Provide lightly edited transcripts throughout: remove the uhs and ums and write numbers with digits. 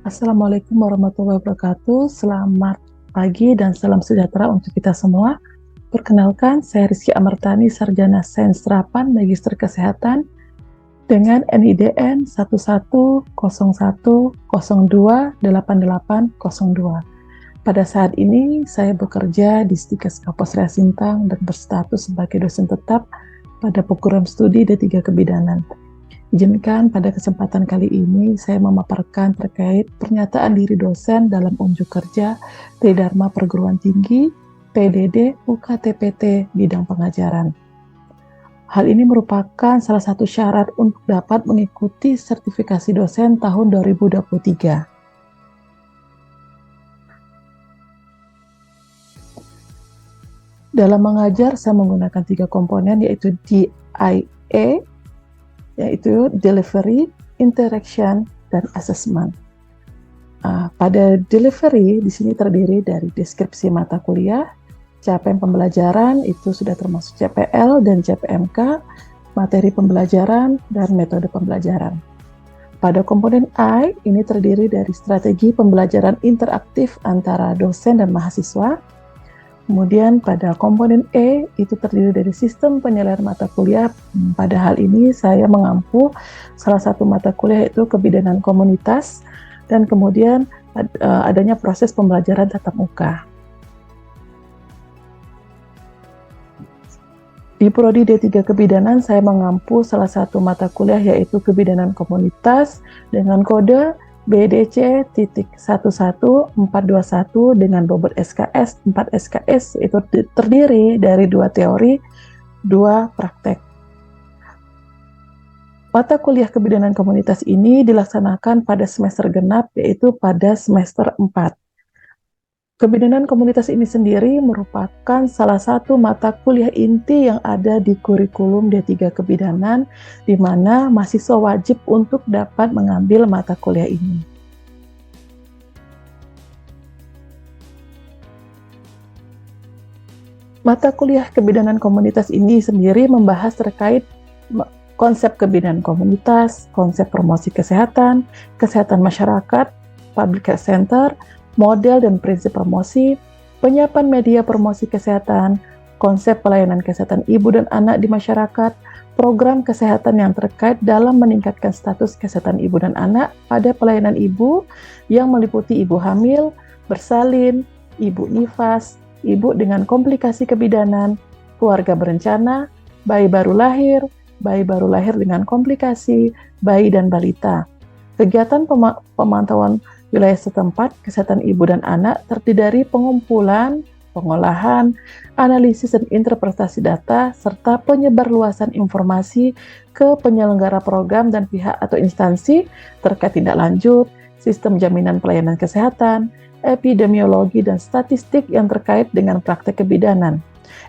Assalamualaikum warahmatullahi wabarakatuh. Selamat pagi dan salam sejahtera untuk kita semua. Perkenalkan, saya Rizky Amartani, Sarjana Sains Terapan Magister Kesehatan dengan NIDN 1101028802. Pada saat ini, saya bekerja di Stikes Kampus Ria Sintang dan berstatus sebagai dosen tetap pada program studi D3 Kebidanan. Izinkan pada kesempatan kali ini saya memaparkan terkait pernyataan diri dosen dalam unjuk kerja Tridharma Perguruan Tinggi PDD UKTPT bidang pengajaran. Hal ini merupakan salah satu syarat untuk dapat mengikuti sertifikasi dosen tahun 2023. Dalam mengajar, saya menggunakan 3 komponen, yaitu DIA, yaitu delivery, interaction, dan assessment. Pada delivery di sini terdiri dari deskripsi mata kuliah, capaian pembelajaran itu sudah termasuk CPL dan CPMK, materi pembelajaran, dan metode pembelajaran. Pada komponen I, ini terdiri dari strategi pembelajaran interaktif antara dosen dan mahasiswa. Kemudian pada komponen E itu terdiri dari sistem penilaian mata kuliah. Pada hal ini saya mengampu salah satu mata kuliah yaitu kebidanan komunitas dan kemudian adanya proses pembelajaran tatap muka. Di Prodi D3 Kebidanan saya mengampu salah satu mata kuliah yaitu kebidanan komunitas dengan kode BDC.11421 dengan bobot SKS 4 SKS, itu terdiri dari 2 teori, 2 praktek. Mata kuliah kebidanan komunitas ini dilaksanakan pada semester genap, yaitu pada semester 4. Kebidanan komunitas ini sendiri merupakan salah satu mata kuliah inti yang ada di kurikulum D3 Kebidanan, di mana mahasiswa wajib untuk dapat mengambil mata kuliah ini. Mata kuliah kebidanan komunitas ini sendiri membahas terkait konsep kebidanan komunitas, konsep promosi kesehatan, kesehatan masyarakat, public health center, model dan prinsip promosi, penyiapan media promosi kesehatan, konsep pelayanan kesehatan ibu dan anak di masyarakat, program kesehatan yang terkait dalam meningkatkan status kesehatan ibu dan anak pada pelayanan ibu yang meliputi ibu hamil, bersalin, ibu nifas, ibu dengan komplikasi kebidanan, keluarga berencana, bayi baru lahir dengan komplikasi, bayi dan balita. Kegiatan pemantauan wilayah setempat kesehatan ibu dan anak terdiri dari pengumpulan, pengolahan, analisis dan interpretasi data, serta penyebarluasan informasi ke penyelenggara program dan pihak atau instansi terkait tindak lanjut, sistem jaminan pelayanan kesehatan, epidemiologi dan statistik yang terkait dengan praktek kebidanan,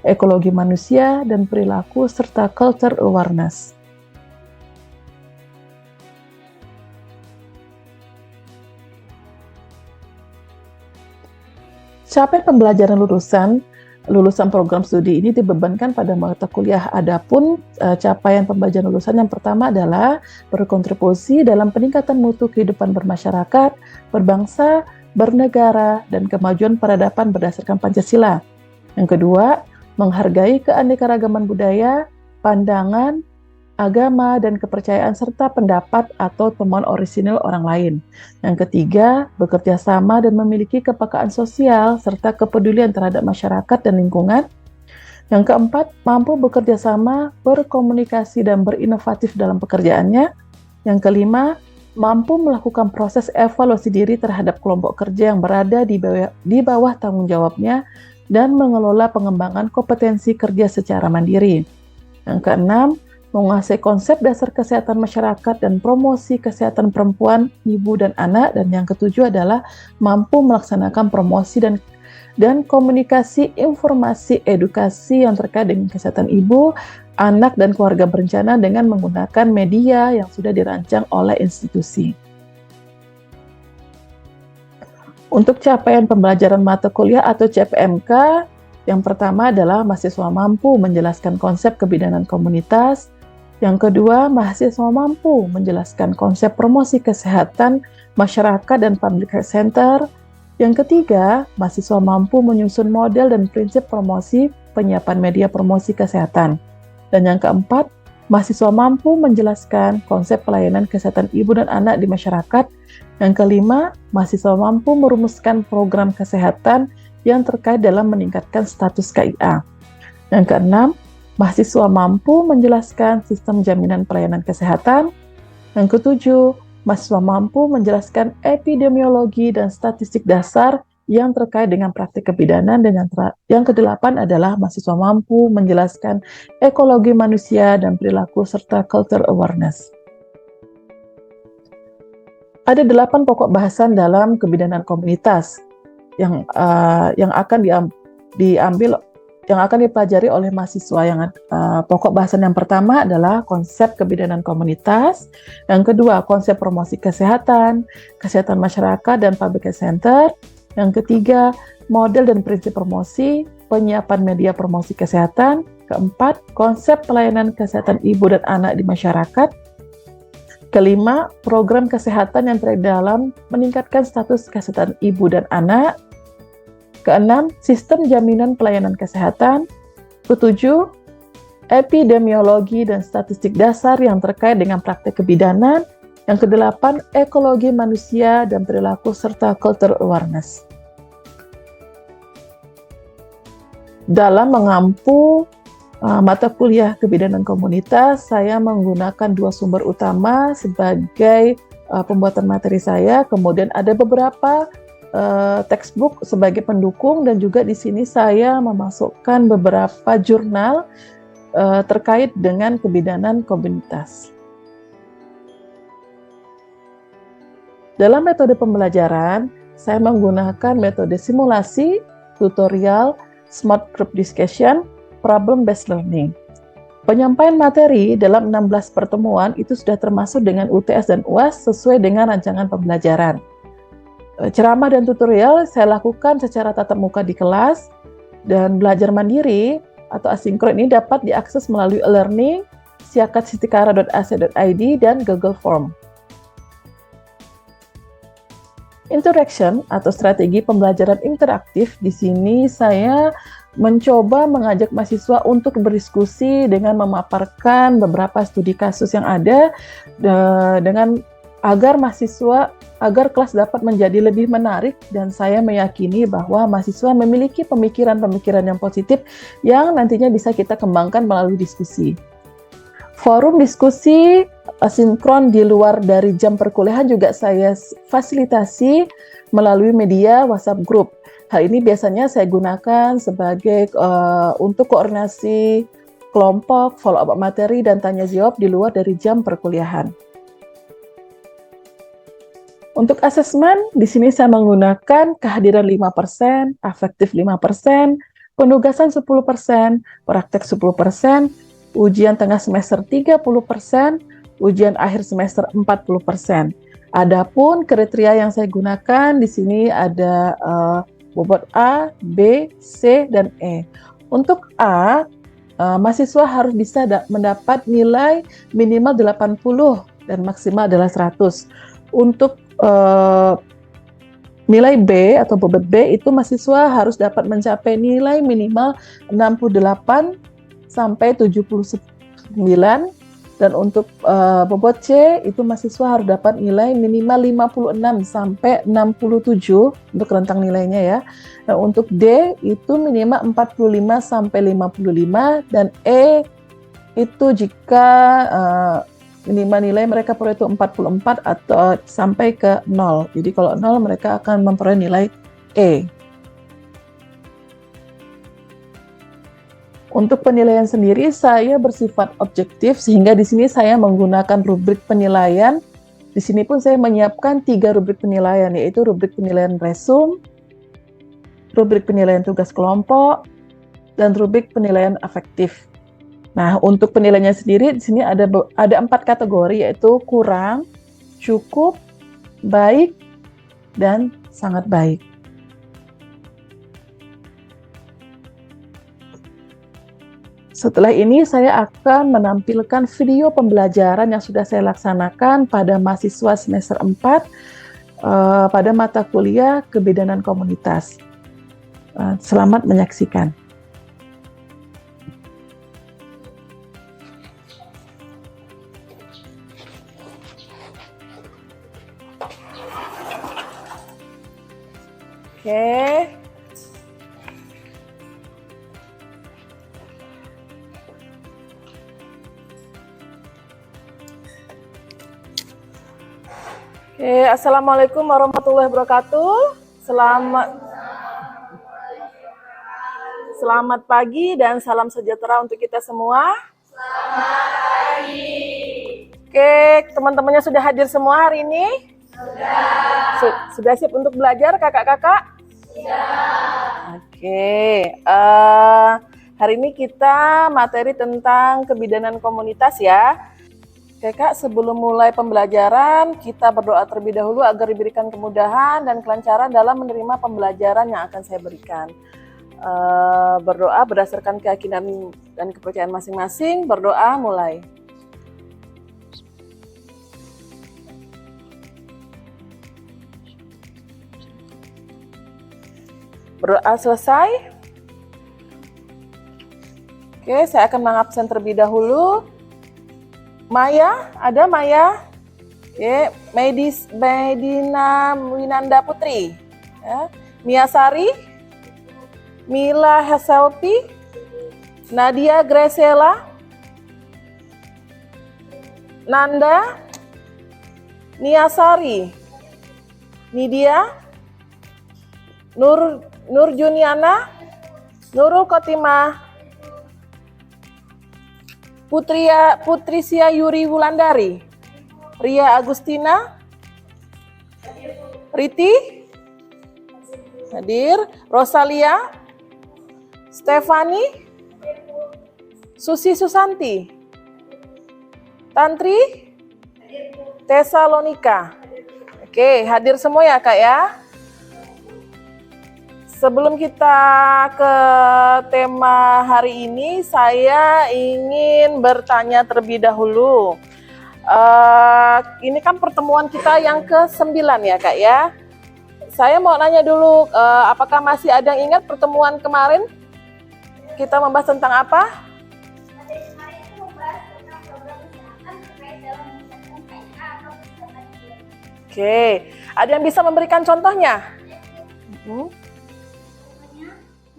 ekologi manusia dan perilaku, serta culture awareness. Capaian pembelajaran lulusan program studi ini dibebankan pada mata kuliah. Adapun capaian pembelajaran lulusan yang pertama adalah berkontribusi dalam peningkatan mutu kehidupan bermasyarakat, berbangsa, bernegara, dan kemajuan peradaban berdasarkan Pancasila. Yang kedua, menghargai keanekaragaman budaya, pandangan, agama, dan kepercayaan serta pendapat atau temuan orisinil orang lain. Yang ketiga, bekerja sama dan memiliki kepekaan sosial serta kepedulian terhadap masyarakat dan lingkungan. Yang keempat, mampu bekerja sama, berkomunikasi, dan berinovatif dalam pekerjaannya. Yang kelima, mampu melakukan proses evaluasi diri terhadap kelompok kerja yang berada di bawah tanggung jawabnya dan mengelola pengembangan kompetensi kerja secara mandiri. Yang keenam, menguasai konsep dasar kesehatan masyarakat dan promosi kesehatan perempuan, ibu, dan anak. Dan yang ketujuh adalah mampu melaksanakan promosi dan komunikasi informasi edukasi yang terkait dengan kesehatan ibu, anak, dan keluarga berencana dengan menggunakan media yang sudah dirancang oleh institusi. Untuk capaian pembelajaran mata kuliah atau CPMK, yang pertama adalah mahasiswa mampu menjelaskan konsep kebidanan komunitas, Yang kedua, mahasiswa mampu menjelaskan konsep promosi kesehatan masyarakat dan public health center. Yang ketiga, mahasiswa mampu menyusun model dan prinsip promosi penyiapan media promosi kesehatan. Dan yang keempat, mahasiswa mampu menjelaskan konsep pelayanan kesehatan ibu dan anak di masyarakat. Yang kelima, mahasiswa mampu merumuskan program kesehatan yang terkait dalam meningkatkan status KIA. Yang keenam, mahasiswa mampu menjelaskan sistem jaminan pelayanan kesehatan. Yang ketujuh, mahasiswa mampu menjelaskan epidemiologi dan statistik dasar yang terkait dengan praktik kebidanan. Dan yang kedelapan adalah mahasiswa mampu menjelaskan ekologi manusia dan perilaku serta culture awareness. Ada 8 pokok bahasan dalam kebidanan komunitas yang akan dipelajari oleh mahasiswa. Pokok bahasan yang pertama adalah konsep kebidanan komunitas, yang kedua konsep promosi kesehatan masyarakat dan public health center, yang ketiga model dan prinsip promosi penyiapan media promosi kesehatan, keempat konsep pelayanan kesehatan ibu dan anak di masyarakat, kelima program kesehatan yang terkait dalam meningkatkan status kesehatan ibu dan anak, keenam, sistem jaminan pelayanan kesehatan. Ketujuh, epidemiologi dan statistik dasar yang terkait dengan praktik kebidanan. Yang kedelapan, ekologi manusia dan perilaku serta culture awareness. Dalam mengampu mata kuliah kebidanan komunitas, saya menggunakan 2 sumber utama sebagai pembuatan materi saya. Kemudian ada beberapa textbook sebagai pendukung, dan juga di sini saya memasukkan beberapa jurnal terkait dengan kebidanan komunitas. Dalam metode pembelajaran, saya menggunakan metode simulasi, tutorial, smart group discussion, problem-based learning. Penyampaian materi dalam 16 pertemuan itu sudah termasuk dengan UTS dan UAS sesuai dengan rancangan pembelajaran. Ceramah dan tutorial saya lakukan secara tatap muka di kelas, dan belajar mandiri atau asinkron ini dapat diakses melalui e-learning, siakatsitikara.ac.id, dan Google Form. Interaction atau strategi pembelajaran interaktif, di sini saya mencoba mengajak mahasiswa untuk berdiskusi dengan memaparkan beberapa studi kasus yang ada, dengan agar kelas dapat menjadi lebih menarik, dan saya meyakini bahwa mahasiswa memiliki pemikiran-pemikiran yang positif yang nantinya bisa kita kembangkan melalui diskusi. Forum diskusi asinkron di luar dari jam perkuliahan juga saya fasilitasi melalui media WhatsApp Group. Hal ini biasanya saya gunakan sebagai untuk koordinasi kelompok, follow up materi, dan tanya jawab di luar dari jam perkuliahan. Untuk asesmen, di sini saya menggunakan kehadiran 5%, afektif 5%, penugasan 10%, praktek 10%, ujian tengah semester 30%, ujian akhir semester 40%. Adapun kriteria yang saya gunakan di sini ada bobot A, B, C, dan E. Untuk A, mahasiswa harus bisa mendapat nilai minimal 80 dan maksimal adalah 100. Untuk nilai B atau bobot B itu mahasiswa harus dapat mencapai nilai minimal 68 sampai 79, dan untuk bobot C itu mahasiswa harus dapat nilai minimal 56 sampai 67 untuk rentang nilainya ya. Dan untuk D itu minimal 45 sampai 55, dan E itu jika minimal nilai mereka peroleh itu 44 atau sampai ke 0. Jadi kalau 0 mereka akan memperoleh nilai E. Untuk penilaian sendiri saya bersifat objektif, sehingga di sini saya menggunakan rubrik penilaian. Di sini pun saya menyiapkan 3 rubrik penilaian, yaitu rubrik penilaian resume, rubrik penilaian tugas kelompok, dan rubrik penilaian afektif. Nah, untuk penilaiannya sendiri di sini ada 4 kategori, yaitu kurang, cukup, baik, dan sangat baik. Setelah ini saya akan menampilkan video pembelajaran yang sudah saya laksanakan pada mahasiswa semester 4 pada mata kuliah Kebidanan Komunitas. Selamat menyaksikan. Oke. Assalamualaikum warahmatullahi wabarakatuh. Selamat pagi dan salam sejahtera untuk kita semua. Selamat pagi. Oke, teman-temannya sudah hadir semua hari ini? Sudah siap untuk belajar, kakak-kakak? Sudah. Oke, hari ini kita materi tentang kebidanan komunitas ya. Oke Kak, sebelum mulai pembelajaran, kita berdoa terlebih dahulu agar diberikan kemudahan dan kelancaran dalam menerima pembelajaran yang akan saya berikan. Berdoa berdasarkan keyakinan dan kepercayaan masing-masing. Berdoa mulai. Berdoa selesai. Oke, saya akan mengabsen terlebih dahulu. Maya, ada Maya? Oke, Medina Winanda Putri. Ya. Mia Sari, Mila Heselpi, Nadia Graciela, Nanda, Nia Sari, Nidia, Nur Juniana, Nurul Kotimah, Putrisya Yuri Wulandari, Ria Agustina, Riti, hadir, Rosalia, Stefani, Susi Susanti, Tantri, Tesalonika. Oke, hadir semua ya Kak ya. Sebelum kita ke tema hari ini, saya ingin bertanya terlebih dahulu. Ini kan pertemuan kita yang ke-9 ya Kak ya. Saya mau nanya dulu, apakah masih ada yang ingat pertemuan kemarin? Kita membahas tentang apa? Oke, ada yang bisa memberikan contohnya?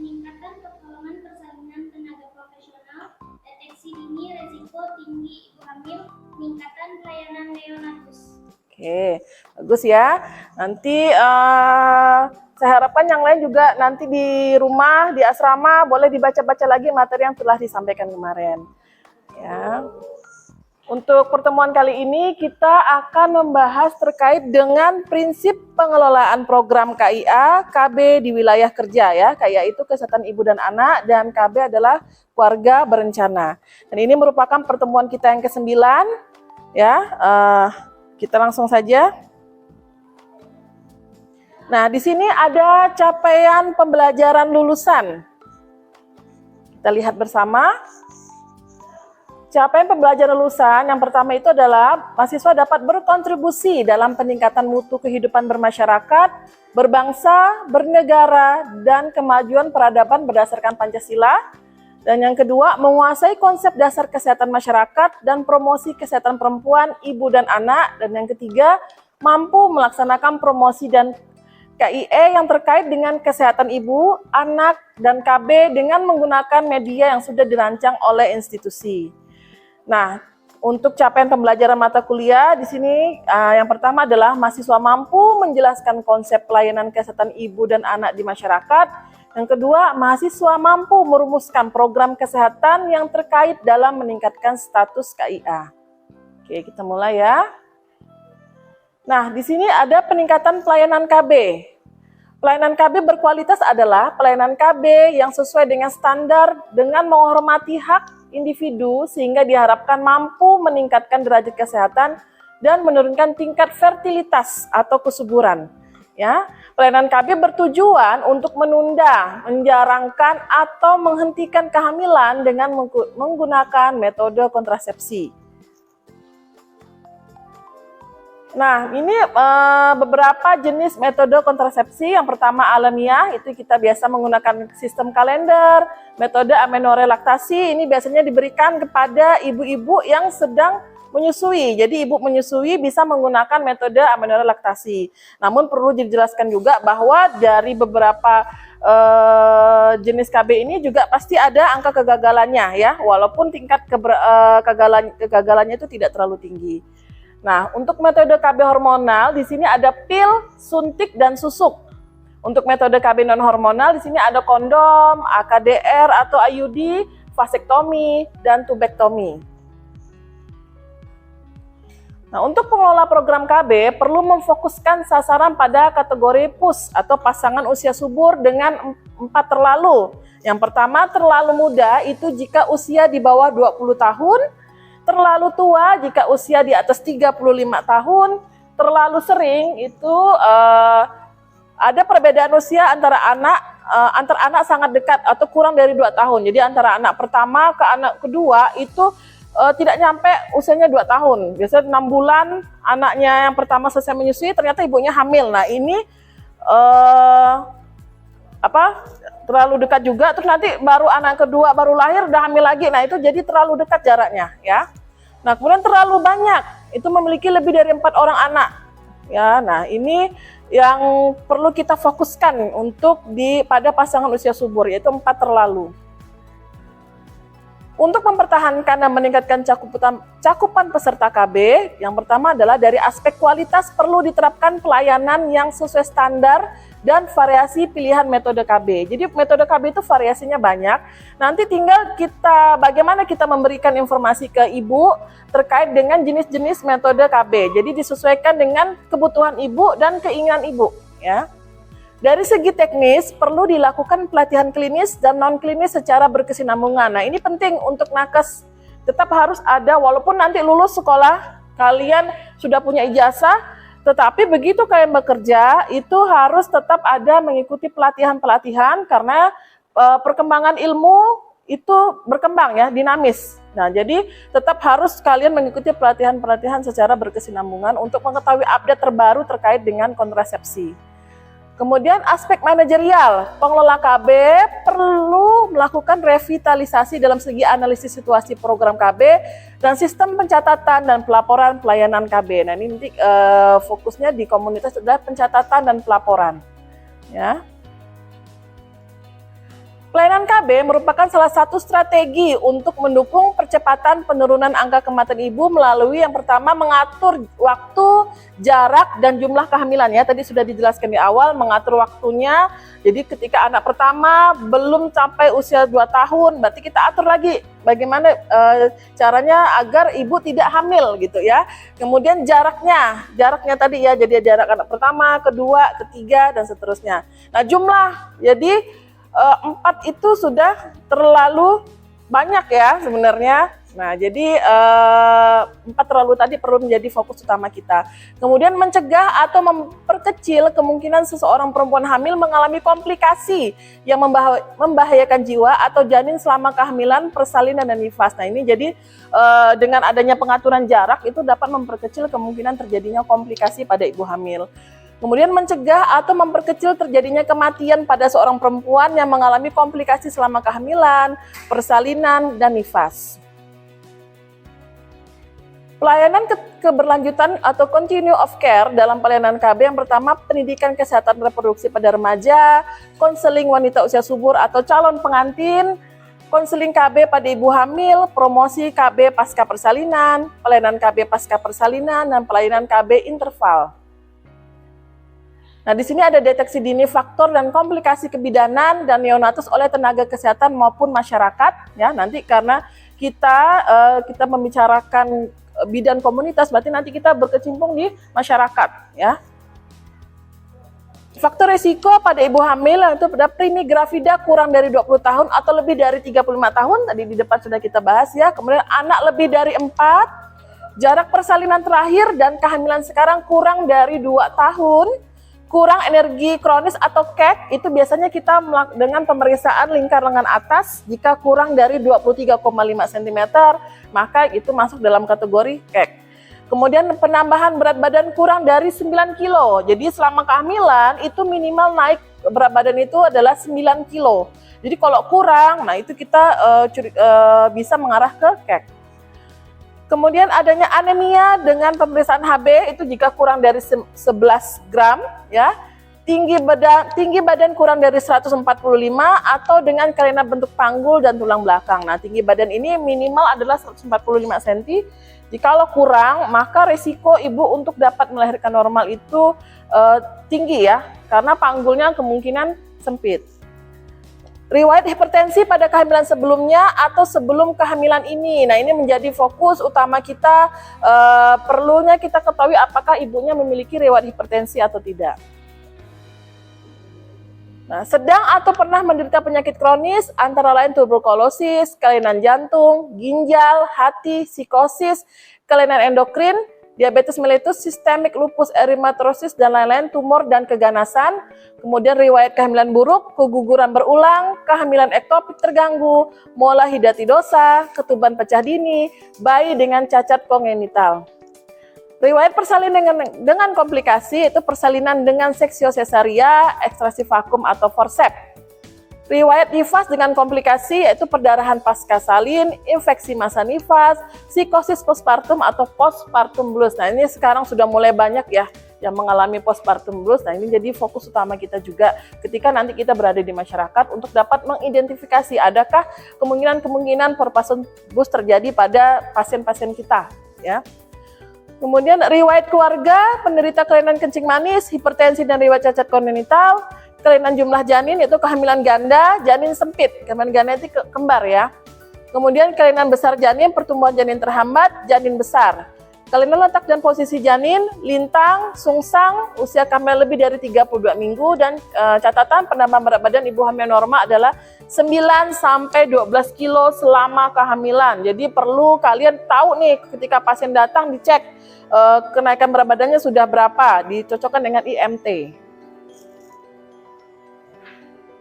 Meningkatkan pertolongan persalinan tenaga profesional, deteksi dini resiko tinggi ibu hamil, meningkatkan pelayanan neonatus. Oke, bagus ya. Nanti saya harapkan yang lain juga nanti di rumah, di asrama boleh dibaca-baca lagi materi yang telah disampaikan kemarin. Ya. Untuk pertemuan kali ini kita akan membahas terkait dengan prinsip pengelolaan program KIA, KB di wilayah kerja ya. KIA itu kesehatan ibu dan anak dan KB adalah keluarga berencana. Dan ini merupakan pertemuan kita yang ke-9 ya. Kita langsung saja. Nah, di sini ada capaian pembelajaran lulusan. Kita lihat bersama. Capaian pembelajaran lulusan yang pertama itu adalah mahasiswa dapat berkontribusi dalam peningkatan mutu kehidupan bermasyarakat, berbangsa, bernegara, dan kemajuan peradaban berdasarkan Pancasila. Dan yang kedua, menguasai konsep dasar kesehatan masyarakat dan promosi kesehatan perempuan, ibu, dan anak. Dan yang ketiga, mampu melaksanakan promosi dan KIE yang terkait dengan kesehatan ibu, anak, dan KB dengan menggunakan media yang sudah dirancang oleh institusi. Nah, untuk capaian pembelajaran mata kuliah di sini yang pertama adalah mahasiswa mampu menjelaskan konsep pelayanan kesehatan ibu dan anak di masyarakat. Yang kedua, mahasiswa mampu merumuskan program kesehatan yang terkait dalam meningkatkan status KIA. Oke, kita mulai ya. Nah, di sini ada peningkatan pelayanan KB. Pelayanan KB berkualitas adalah pelayanan KB yang sesuai dengan standar dengan menghormati hak individu sehingga diharapkan mampu meningkatkan derajat kesehatan dan menurunkan tingkat fertilitas atau kesuburan. Ya, pelayanan KB bertujuan untuk menunda, menjarangkan, atau menghentikan kehamilan dengan menggunakan metode kontrasepsi. Nah, ini beberapa jenis metode kontrasepsi. Yang pertama alamiah, itu kita biasa menggunakan sistem kalender. Metode amenorelaktasi ini biasanya diberikan kepada ibu-ibu yang sedang menyusui. Jadi ibu menyusui bisa menggunakan metode amenorelaktasi. Namun perlu dijelaskan juga bahwa dari beberapa jenis KB ini juga pasti ada angka kegagalannya ya, walaupun tingkat kegagalannya itu tidak terlalu tinggi. Nah, untuk metode KB hormonal di sini ada pil, suntik, dan susuk. Untuk metode KB non hormonal di sini ada kondom, AKDR atau IUD, vasektomi, dan tubektomi. Nah, untuk pengelola program KB perlu memfokuskan sasaran pada kategori PUS atau pasangan usia subur dengan 4 terlalu. Yang pertama, terlalu muda itu jika usia di bawah 20 tahun, terlalu tua jika usia di atas 35 tahun, terlalu sering itu ada perbedaan usia antara anak sangat dekat atau kurang dari 2 tahun. Jadi antara anak pertama ke anak kedua itu tidak nyampe usianya 2 tahun. Biasanya 6 bulan anaknya yang pertama selesai menyusui, ternyata ibunya hamil. Nah ini terlalu dekat juga, terus nanti baru anak kedua baru lahir udah hamil lagi. Nah itu jadi terlalu dekat jaraknya ya. Nah kemudian terlalu banyak, itu memiliki lebih dari 4 orang anak ya. Nah ini yang perlu kita fokuskan untuk pada pasangan usia subur, yaitu 4 terlalu. Untuk mempertahankan dan meningkatkan cakupan peserta KB, yang pertama adalah dari aspek kualitas perlu diterapkan pelayanan yang sesuai standar dan variasi pilihan metode KB. Jadi metode KB itu variasinya banyak. Nanti tinggal bagaimana kita memberikan informasi ke ibu terkait dengan jenis-jenis metode KB. Jadi disesuaikan dengan kebutuhan ibu dan keinginan ibu, ya. Dari segi teknis, perlu dilakukan pelatihan klinis dan non-klinis secara berkesinambungan. Nah, ini penting untuk nakes. Tetap harus ada, walaupun nanti lulus sekolah, kalian sudah punya ijazah, tetapi begitu kalian bekerja, itu harus tetap ada mengikuti pelatihan-pelatihan, karena perkembangan ilmu itu berkembang ya, dinamis. Nah, jadi tetap harus kalian mengikuti pelatihan-pelatihan secara berkesinambungan untuk mengetahui update terbaru terkait dengan kontrasepsi. Kemudian aspek manajerial, pengelola KB perlu melakukan revitalisasi dalam segi analisis situasi program KB dan sistem pencatatan dan pelaporan pelayanan KB. Nah ini nanti fokusnya di komunitas adalah pencatatan dan pelaporan. Ya. Pelayanan KB merupakan salah satu strategi untuk mendukung percepatan penurunan angka kematian ibu melalui yang pertama mengatur waktu, jarak, dan jumlah kehamilan ya. Tadi sudah dijelaskan di awal mengatur waktunya. Jadi ketika anak pertama belum sampai usia 2 tahun, berarti kita atur lagi bagaimana caranya agar ibu tidak hamil gitu ya. Kemudian jaraknya tadi ya, jadi jarak anak pertama, kedua, ketiga, dan seterusnya. Nah jumlah, jadi 4 itu sudah terlalu banyak ya sebenarnya. Nah jadi 4 terlalu tadi perlu menjadi fokus utama kita. Kemudian mencegah atau memperkecil kemungkinan seseorang perempuan hamil mengalami komplikasi yang membahayakan jiwa atau janin selama kehamilan, persalinan, dan nifas. Nah ini jadi dengan adanya pengaturan jarak itu dapat memperkecil kemungkinan terjadinya komplikasi pada ibu hamil. Kemudian mencegah atau memperkecil terjadinya kematian pada seorang perempuan yang mengalami komplikasi selama kehamilan, persalinan, dan nifas. Pelayanan keberlanjutan atau continue of care dalam pelayanan KB yang pertama pendidikan kesehatan reproduksi pada remaja, konseling wanita usia subur atau calon pengantin, konseling KB pada ibu hamil, promosi KB pasca persalinan, pelayanan KB pasca persalinan, dan pelayanan KB interval. Nah, di sini ada deteksi dini faktor dan komplikasi kebidanan dan neonatus oleh tenaga kesehatan maupun masyarakat. Ya, nanti karena kita membicarakan bidan komunitas, berarti nanti kita berkecimpung di masyarakat. Ya. Faktor resiko pada ibu hamil itu pada primigravida kurang dari 20 tahun atau lebih dari 35 tahun. Tadi di depan sudah kita bahas ya. Kemudian anak lebih dari 4, jarak persalinan terakhir dan kehamilan sekarang kurang dari 2 tahun. kurang energi kronis atau KEK itu biasanya kita dengan pemeriksaan lingkar lengan atas jika kurang dari 23,5 cm maka itu masuk dalam kategori KEK. Kemudian penambahan berat badan kurang dari 9 kilo. Jadi selama kehamilan itu minimal naik berat badan itu adalah 9 kilo. Jadi kalau kurang, nah itu kita bisa mengarah ke KEK. Kemudian adanya anemia dengan pemeriksaan HB itu jika kurang dari 11 gram ya. Tinggi badan kurang dari 145 atau dengan kelainan bentuk panggul dan tulang belakang. Nah, tinggi badan ini minimal adalah 145 cm. Jikalau kurang, maka risiko ibu untuk dapat melahirkan normal itu tinggi ya, karena panggulnya kemungkinan sempit. Riwayat hipertensi pada kehamilan sebelumnya atau sebelum kehamilan ini. Nah, ini menjadi fokus utama kita, perlunya kita ketahui apakah ibunya memiliki riwayat hipertensi atau tidak. Nah, sedang atau pernah menderita penyakit kronis antara lain tuberkulosis, kelainan jantung, ginjal, hati, psikosis, kelainan endokrin, diabetes mellitus, sistemik lupus erythematosus dan lain-lain, tumor dan keganasan. Kemudian riwayat kehamilan buruk, keguguran berulang, kehamilan ektopik terganggu, mola hidatidosa, ketuban pecah dini, bayi dengan cacat kongenital. Riwayat persalinan dengan komplikasi itu persalinan dengan seksio cesaria, ekstraksi vakum atau forceps. Riwayat nifas dengan komplikasi yaitu perdarahan pasca salin, infeksi masa nifas, psikosis postpartum atau postpartum blues. Nah, ini sekarang sudah mulai banyak ya yang mengalami postpartum blues. Nah, ini jadi fokus utama kita juga ketika nanti kita berada di masyarakat untuk dapat mengidentifikasi adakah kemungkinan postpartum blues terjadi pada pasien-pasien kita ya. Kemudian riwayat keluarga, penderita kelainan kencing manis, hipertensi dan riwayat cacat kongenital, kelainan jumlah janin yaitu kehamilan ganda, janin sempit, kehamilan ganda itu kembar ya. Kemudian kelainan besar janin, pertumbuhan janin terhambat, janin besar. Kelainan letak dan posisi janin, lintang, sungsang, usia kehamilan lebih dari 32 minggu dan catatan penambahan berat badan ibu hamil normal adalah 9 sampai 12 kilo selama kehamilan. Jadi perlu kalian tahu nih ketika pasien datang dicek kenaikan berat badannya sudah berapa, dicocokkan dengan IMT.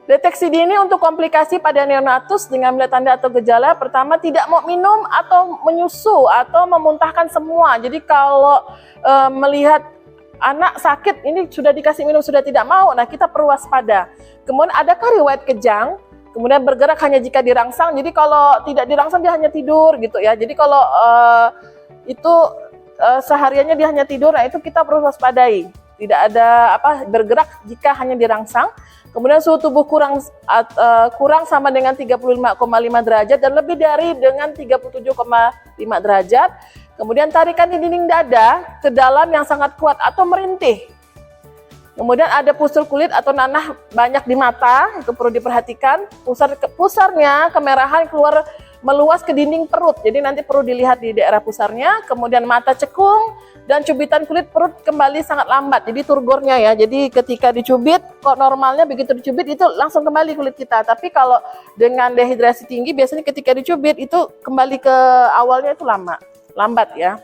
Deteksi dini untuk komplikasi pada neonatus dengan melihat tanda atau gejala, pertama tidak mau minum atau menyusu atau memuntahkan semua. Jadi kalau melihat anak sakit ini sudah dikasih minum sudah tidak mau, nah kita perlu waspada. Kemudian adakah riwayat kejang? Kemudian bergerak hanya jika dirangsang. Jadi kalau tidak dirangsang dia hanya tidur gitu ya. Jadi kalau itu sehariannya dia hanya tidur, nah itu kita perlu waspadai. Tidak ada bergerak jika hanya dirangsang. Kemudian suhu tubuh kurang sama dengan 35,5 derajat dan lebih dari dengan 37,5 derajat. Kemudian tarikan di dinding dada ke dalam yang sangat kuat atau merintih. Kemudian ada pusar kulit atau nanah banyak di mata, itu perlu diperhatikan. Pusarnya kemerahan keluar meluas ke dinding perut, jadi nanti perlu dilihat di daerah pusarnya. Kemudian mata cekung dan cubitan kulit perut kembali sangat lambat, jadi turgornya ya. Jadi ketika dicubit, kok normalnya begitu dicubit itu langsung kembali kulit kita. Tapi kalau dengan dehidrasi tinggi biasanya ketika dicubit itu kembali ke awalnya itu lambat ya.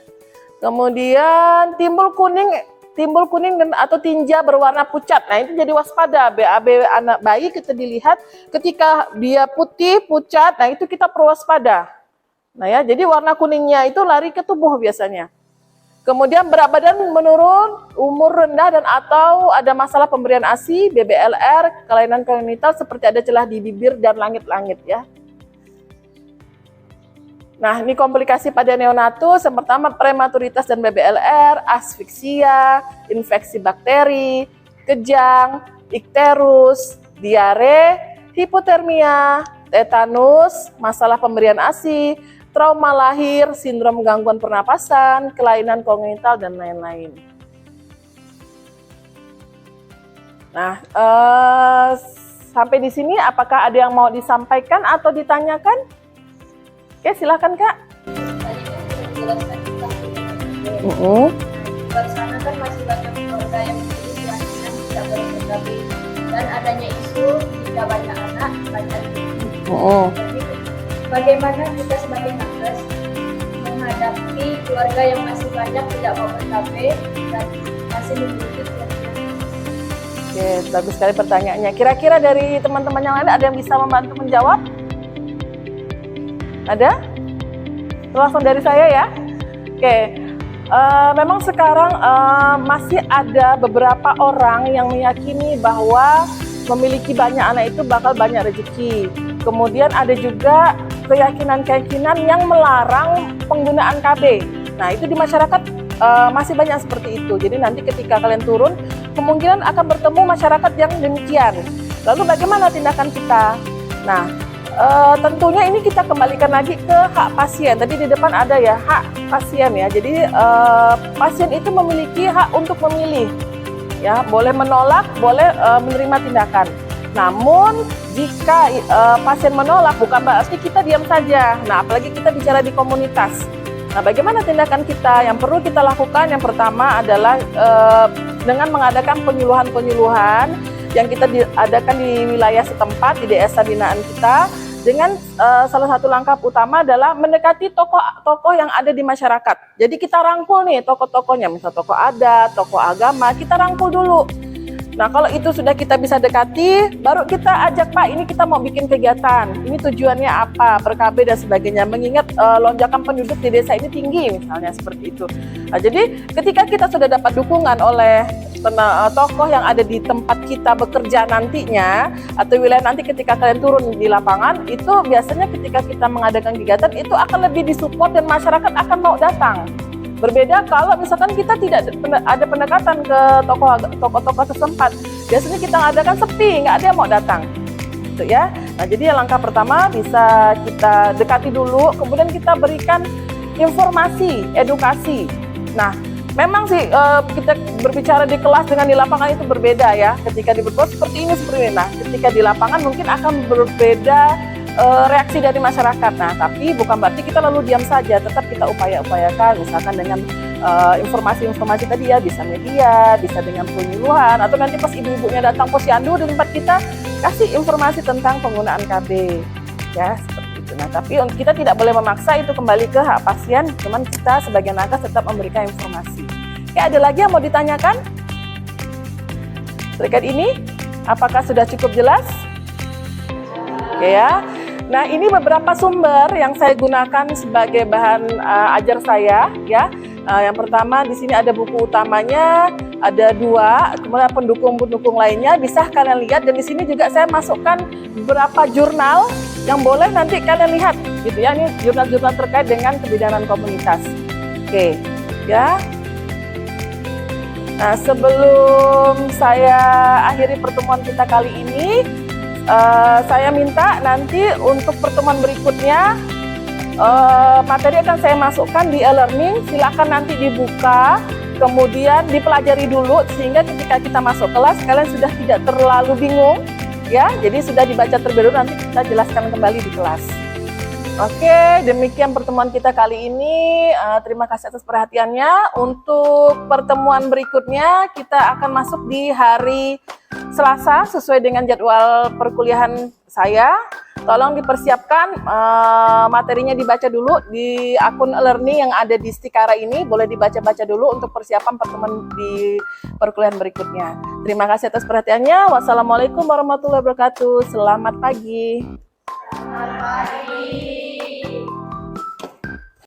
Kemudian timbul kuning dan atau tinja berwarna pucat. Nah, itu jadi waspada. BAB anak bayi kita dilihat ketika dia putih, pucat, nah itu kita perlu waspada. Nah ya, jadi warna kuningnya itu lari ke tubuh biasanya. Kemudian berat badan menurun, umur rendah dan atau ada masalah pemberian ASI, BBLR, kelainan kongenital seperti ada celah di bibir dan langit-langit ya. Nah, ini komplikasi pada neonatus, yang pertama prematuritas dan BBLR, asfiksia, infeksi bakteri, kejang, ikterus, diare, hipotermia, tetanus, masalah pemberian ASI, trauma lahir, sindrom gangguan pernapasan, kelainan kongenital, dan lain-lain. Nah, sampai di sini apakah ada yang mau disampaikan atau ditanyakan? Oke, silakan Kak. Di luar sana kan masih banyak keluarga yang tidak berPKB dan adanya isu jika banyak anak banyak Jadi, bagaimana kita sebagai nakes menghadapi keluarga yang masih banyak tidak mau PKB dan masih memiliki keluarga? Oke, bagus sekali pertanyaannya. Kira-kira dari teman-teman yang lain ada yang bisa membantu menjawab? Ada? Langsung dari saya ya. Oke, memang sekarang masih ada beberapa orang yang meyakini bahwa memiliki banyak anak itu bakal banyak rezeki. Kemudian ada juga keyakinan-keyakinan yang melarang penggunaan KB. Nah, itu di masyarakat masih banyak seperti itu. Jadi nanti ketika kalian turun, kemungkinan akan bertemu masyarakat yang demikian. Lalu bagaimana tindakan kita? Nah, tentunya ini kita kembalikan lagi ke hak pasien. Tadi di depan ada ya, hak pasien ya. Jadi pasien itu memiliki hak untuk memilih. Ya, boleh menolak, boleh menerima tindakan. Namun jika pasien menolak bukan berarti kita diam saja. Nah, apalagi kita bicara di komunitas. Nah, bagaimana tindakan kita? Yang perlu kita lakukan yang pertama adalah dengan mengadakan penyuluhan-penyuluhan yang kita adakan di wilayah setempat, di desa binaan kita. Dengan salah satu langkah utama adalah mendekati tokoh-tokoh yang ada di masyarakat. Jadi kita rangkul nih tokoh-tokohnya, misal tokoh adat, tokoh agama, kita rangkul dulu. Nah, kalau itu sudah kita bisa dekati, baru kita ajak, Pak, ini kita mau bikin kegiatan. Ini tujuannya apa, per-KB dan sebagainya. Mengingat lonjakan penduduk di desa ini tinggi, misalnya seperti itu. Nah, jadi ketika kita sudah dapat dukungan oleh tokoh yang ada di tempat kita bekerja nantinya, atau wilayah nanti ketika kalian turun di lapangan, itu biasanya ketika kita mengadakan kegiatan, itu akan lebih disupport dan masyarakat akan mau datang. Berbeda kalau misalkan kita tidak ada pendekatan ke tokoh-tokoh setempat, biasanya kita ngadakan sepi, nggak ada yang mau datang, gitu ya. Nah, jadi langkah pertama bisa kita dekati dulu, kemudian kita berikan informasi, edukasi. Nah, memang sih kita berbicara di kelas dengan di lapangan itu berbeda ya. Ketika di berkelas seperti ini. Nah, ketika di lapangan mungkin akan berbeda reaksi dari masyarakat. Nah, tapi bukan berarti kita lalu diam saja, tetap kita upayakan, misalkan dengan informasi-informasi tadi ya, bisa media, bisa dengan penyuluhan, atau nanti pas ibu-ibunya datang posyandu di tempat kita, kasih informasi tentang penggunaan KB, ya seperti itu. Nah, tapi kita tidak boleh memaksa, itu kembali ke hak pasien, cuman kita sebagai nakes tetap memberikan informasi. Oke, ada lagi yang mau ditanyakan terkait ini? Apakah sudah cukup jelas? Oke ya. Nah, ini beberapa sumber yang saya gunakan sebagai bahan ajar saya ya. Yang pertama di sini ada buku utamanya, ada 2, kemudian pendukung-pendukung lainnya bisa kalian lihat, dan di sini juga saya masukkan beberapa jurnal yang boleh nanti kalian lihat gitu ya. Ini jurnal-jurnal terkait dengan kebidanan komunitas. Oke, ya. Nah, sebelum saya akhiri pertemuan kita kali ini, saya minta nanti untuk pertemuan berikutnya materi akan saya masukkan di e-learning. Silakan nanti dibuka, kemudian dipelajari dulu sehingga ketika kita masuk kelas kalian sudah tidak terlalu bingung ya. Jadi sudah dibaca terlebih dahulu, nanti kita jelaskan kembali di kelas. Oke, demikian pertemuan kita kali ini. Terima kasih atas perhatiannya. Untuk pertemuan berikutnya kita akan masuk di hari Selasa sesuai dengan jadwal perkuliahan saya. Tolong dipersiapkan materinya, dibaca dulu di akun e-learning yang ada di Stikara ini. Boleh dibaca-baca dulu untuk persiapan pertemuan di perkuliahan berikutnya. Terima kasih atas perhatiannya. Wassalamualaikum warahmatullahi wabarakatuh. Selamat pagi. Selamat pagi.